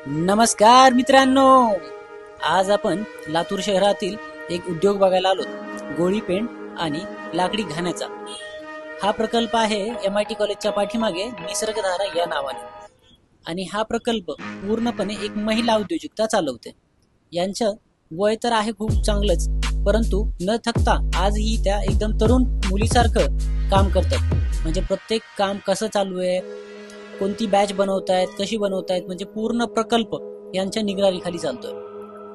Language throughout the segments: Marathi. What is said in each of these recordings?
नमस्कार मित्रांनो, आज आपण लातूर शहरातील एक उद्योग बघायला आलो. गोळी पेंट आणि लाकडी घाण्याचा हा प्रकल्प आहे MIT कॉलेजच्या पाठीमागे निसर्गधारा या नावाने. आणि हा प्रकल्प पूर्णपणे एक महिला उद्योजकता चालवते. यांचं वय तर आहे खूप चांगलंच, परंतु न थकता आजही त्या एकदम तरुण मुलीसारखं काम करतात. म्हणजे प्रत्येक काम कसं चालू आहे, कोणती बॅच बनवतायत, कशी बनवतायत, म्हणजे पूर्ण प्रकल्प यांच्या निगराणीखाली चालतोय.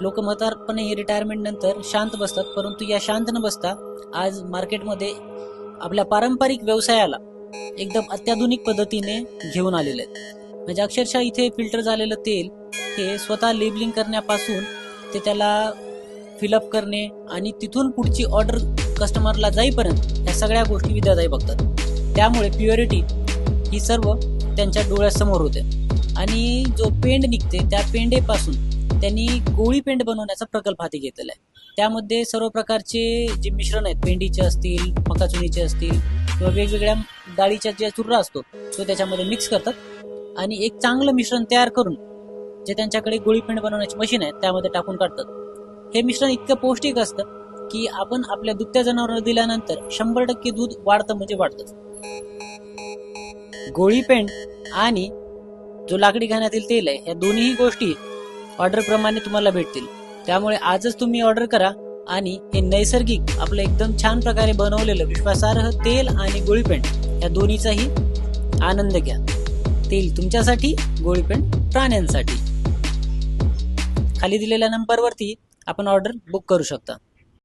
लोक म्हातारपणे रिटायरमेंट नंतर शांत बसतात, परंतु या शांत न बसता आज मार्केटमध्ये आपल्या पारंपरिक व्यवसायाला एकदम अत्याधुनिक पद्धतीने घेऊन आलेले आहेत. म्हणजे अक्षरशः इथे फिल्टर झालेलं तेल हे स्वतः लेबलिंग करण्यापासून ते त्याला फिलअप करणे आणि तिथून पुढची ऑर्डर कस्टमरला जाईपर्यंत या सगळ्या गोष्टी विद्याताई बघतात. त्यामुळे प्युरिटी ही सर्व त्यांच्या डोळ्यासमोर होते. आणि जो पेंड निघते त्या पेंडेपासून त्यांनी गोळी पेंड बनवण्याचा प्रकल्प हाती घेतलेला आहे. त्यामध्ये सर्व प्रकारचे जे मिश्रण आहेत, पेंडीचे असतील, मकाचुनीचे असतील किंवा वेगवेगळ्या डाळीचा जे चुर्रा असतो तो त्याच्यामध्ये मिक्स करतात आणि एक चांगलं मिश्रण तयार करून जे त्यांच्याकडे गोळी पेंड बनवण्याची मशीन आहे त्यामध्ये टाकून काढतात. हे मिश्रण इतकं पौष्टिक असतं की आपण आपल्या दुभत्या जनावरांना दिल्यानंतर 100% दूध वाढतं म्हणजे वाढतंच. गोळी पेंड आणि जो लाकडी घाण्यातील तेल आहे, या दोन्ही गोष्टी ऑर्डर प्रमाणे तुम्हाला भेटतील. त्यामुळे आजच तुम्ही ऑर्डर करा आणि हे नैसर्गिक आपलं एकदम छान प्रकारे बनवलेलं विश्वासार्ह तेल आणि गोळी पेंड या दोन्हीचाही आनंद घ्या. तेल तुमच्यासाठी, गोळी पेंड प्राण्यांसाठी. खाली दिलेल्या नंबरवरती आपण ऑर्डर बुक करू शकता.